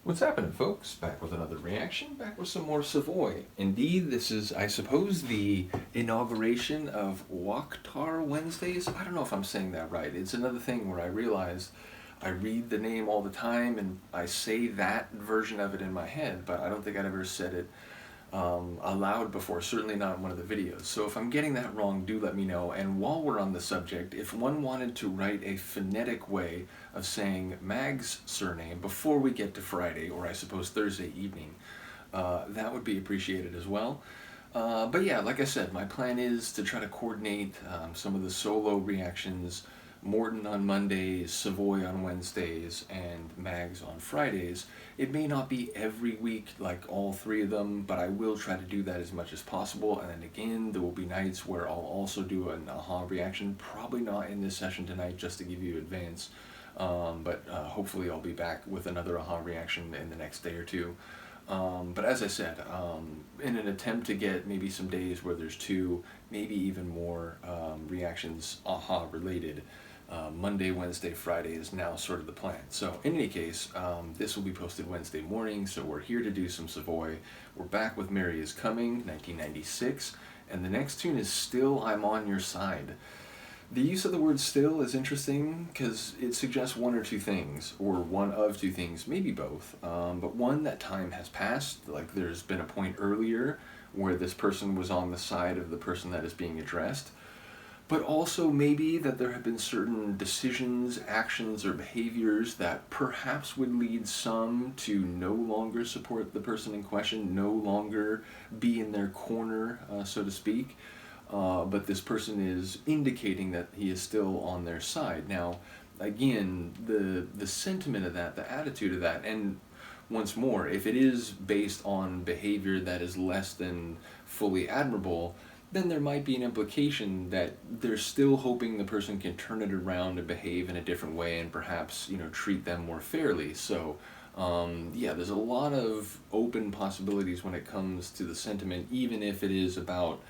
What's happening, folks? Back with another reaction, back with some more Savoy. Indeed, this is, I suppose, the inauguration of Waaktaar Wednesdays. I don't know if I'm saying that right. It's another thing where I realize I read the name all the time and I say that version of it in my head, but I don't think I'd ever said it aloud before, certainly not in one of the videos. So if I'm getting that wrong, do let me know. And while we're on the subject, if one wanted to write a phonetic way of saying Mag's surname before we get to Friday, or I suppose Thursday evening, that would be appreciated as well. But yeah, like I said, my plan is to try to coordinate some of the solo reactions, Morton on Mondays, Savoy on Wednesdays, and Mags on Fridays. It may not be every week like all three of them, but I will try to do that as much as possible. And then again, there will be nights where I'll also do an aha reaction, probably not in this session tonight just to give you advance, but hopefully I'll be back with another aha reaction in the next day or two. But as I said, in an attempt to get maybe some days where there's two, maybe even more reactions aha related, Monday, Wednesday, Friday is now sort of the plan. So in any case, this will be posted Wednesday morning, so we're here to do some Savoy. We're back with Mary Is Coming, 1996, and the next tune is Still I'm On Your Side. The use of the word still is interesting because it suggests one or two things, or one of two things, maybe both. But one, that time has passed, like there's been a point earlier where this person was on the side of the person that is being addressed. But also maybe that there have been certain decisions, actions, or behaviors that perhaps would lead some to no longer support the person in question, no longer be in their corner, so to speak. But this person is indicating that he is still on their side. Now, again, the sentiment of that, the attitude of that, and once more, if it is based on behavior that is less than fully admirable, then there might be an implication that they're still hoping the person can turn it around and behave in a different way and perhaps, treat them more fairly. So, yeah, there's a lot of open possibilities when it comes to the sentiment, even if it is about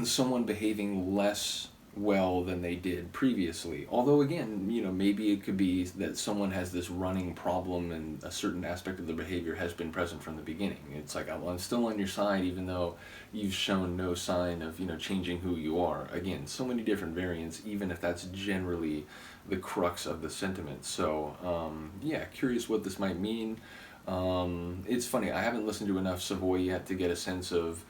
someone behaving less well than they did previously. Although again, maybe it could be that someone has this running problem and a certain aspect of their behavior has been present from the beginning. It's like, well, I'm still on your side even though you've shown no sign of, changing who you are. Again, so many different variants, even if that's generally the crux of the sentiment. So, yeah, curious what this might mean. It's funny, I haven't listened to enough Savoy yet to get a sense of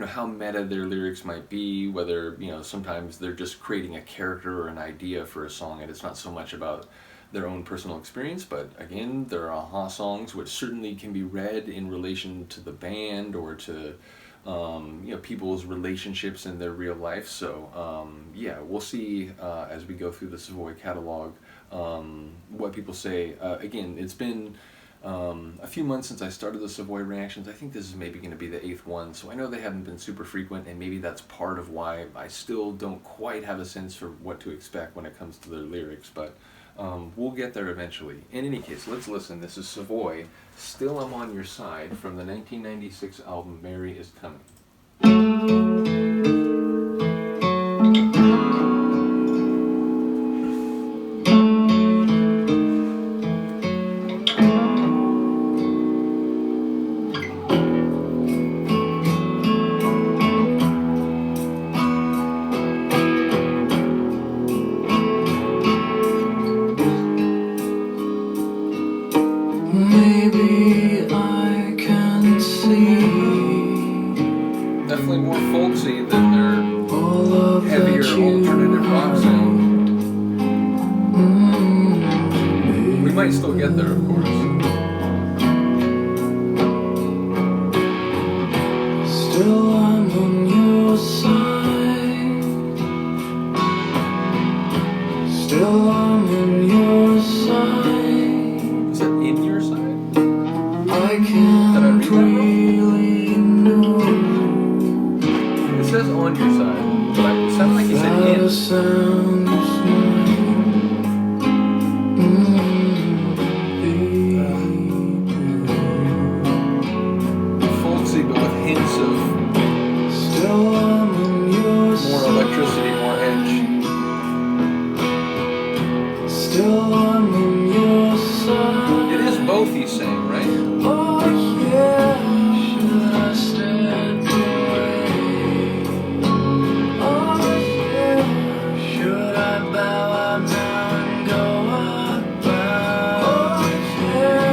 how meta their lyrics might be, whether, sometimes they're just creating a character or an idea for a song and it's not so much about their own personal experience. But again, there are aha songs which certainly can be read in relation to the band or to, people's relationships in their real life. So, yeah, we'll see as we go through the Savoy catalog what people say. Again, it's been a few months since I started the Savoy reactions. I think this is maybe going to be the 8th one, so I know they haven't been super frequent, and maybe that's part of why I still don't quite have a sense for what to expect when it comes to their lyrics, but we'll get there eventually. In any case, let's listen. This is Savoy, Still I'm On Your Side, from the 1996 album Mary Is Coming. Definitely more folksy than their heavier alternative rock sound. We might still get there, of course. Still I'm on your side. Still I'm on your side. Is that in your side? I can't really know. It says on your side, but it sounds like you said in. Sounds Folksy, but with hints of still I'm on your more electricity, more edge. Still I'm on your side. It is both he's saying, right? Oh yeah, should I step away? Oh yeah, should I bow out now and go about? Oh yeah,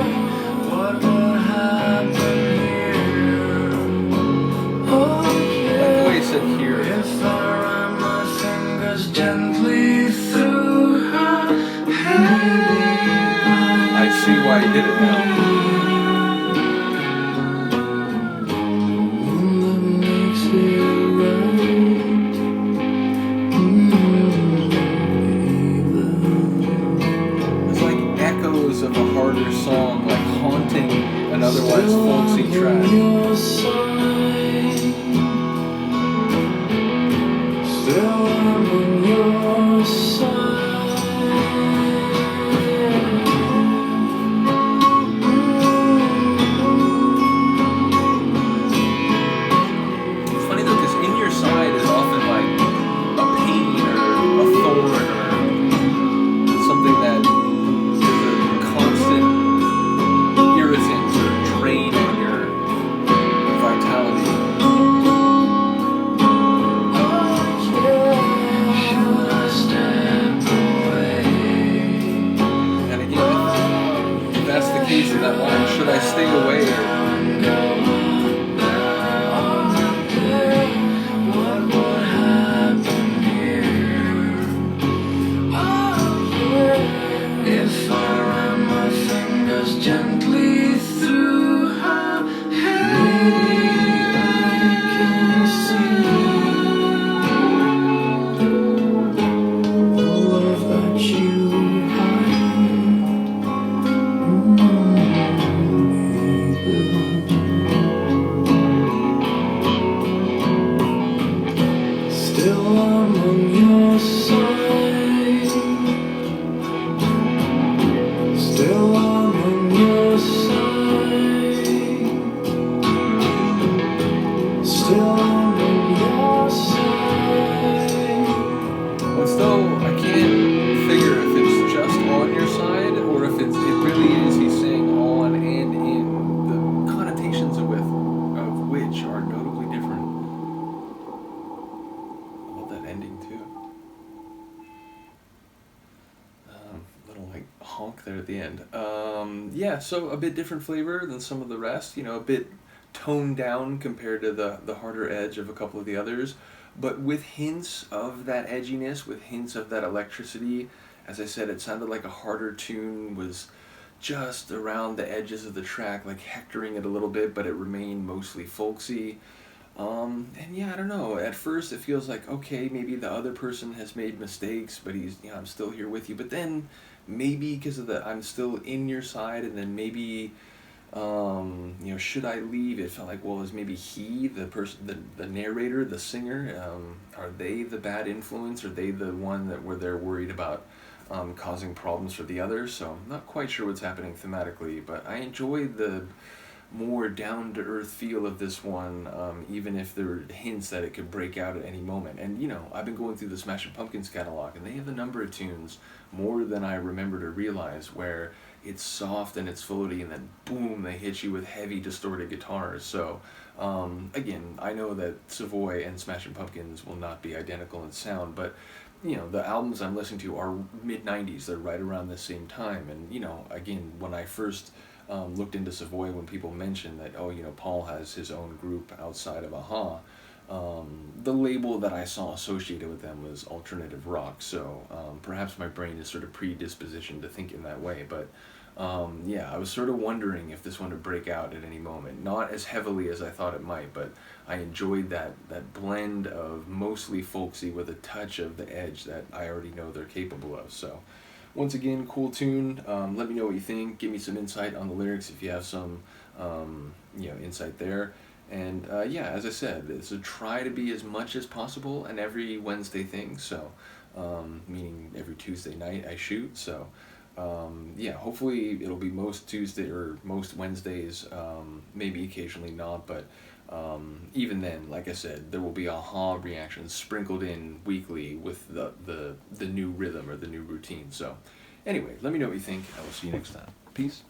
what would happen here? Oh I like the way he said here. if I run my fingers gently through her hair. I see why he did it now. One that makes it right. It's like echoes of a harder song, like haunting an otherwise folksy track. Still I'm on your side. It's funny though, because in your side is often like a pain or a thorn or something that is a constant irritant or drain on your vitality. Should I step away? And again, if that's the case in that line, should I stay away? Or, What would happen here? Oh yeah, if I run my fingers gently through her hair, maybe I can see the love that you hide. Still I'm on your side. Still I'm on your side. Still I'm on your side. well, still, I can't figure if it's just on your side or if it really is he's saying on and in. The connotations of which are notably different. I love that ending too. Little like honk there at the end. Yeah, so a bit different flavor than some of the rest. You know, a bit toned down compared to the harder edge of a couple of the others, but with hints of that edginess, with hints of that electricity. As I said, it sounded like a harder tune was just around the edges of the track, like hectoring it a little bit, but it remained mostly folksy. And yeah, I don't know. At first, it feels like, okay, maybe the other person has made mistakes, but he's, you know, I'm still here with you. But then maybe because of the I'm still in your side, and then maybe, you know, should I leave? It felt like, well, is maybe he, the person, the narrator, the singer, are they the bad influence? Are they the one that where they're worried about causing problems for the others? So I'm not quite sure what's happening thematically, but I enjoyed the more down-to-earth feel of this one, even if there were hints that it could break out at any moment. And, you know, I've been going through the Smashing Pumpkins catalog, and they have a number of tunes, more than I remember to realize, where it's soft and it's floaty, and then boom, they hit you with heavy distorted guitars. So, again, I know that Savoy and Smashing Pumpkins will not be identical in sound, but you know, the albums I'm listening to are mid-90s. They're right around the same time. And, you know, again, when I first looked into Savoy, when people mentioned that, oh, you know, Paul has his own group outside of Aha, the label that I saw associated with them was alternative rock. So perhaps my brain is sort of predispositioned to think in that way. But yeah, I was sort of wondering if this one would break out at any moment. Not as heavily as I thought it might, but I enjoyed that blend of mostly folksy with a touch of the edge that I already know they're capable of. So once again, cool tune. Let me know what you think. Give me some insight on the lyrics if you have some you know, insight there. And yeah, as I said, it's a try to be as much as possible an every Wednesday thing. So meaning every Tuesday night I shoot. So yeah, hopefully it'll be most Tuesday or most Wednesdays, maybe occasionally not, but even then, like I said, there will be aha reactions sprinkled in weekly with the new rhythm or the new routine. So anyway, let me know what you think. I will see you next time. Peace.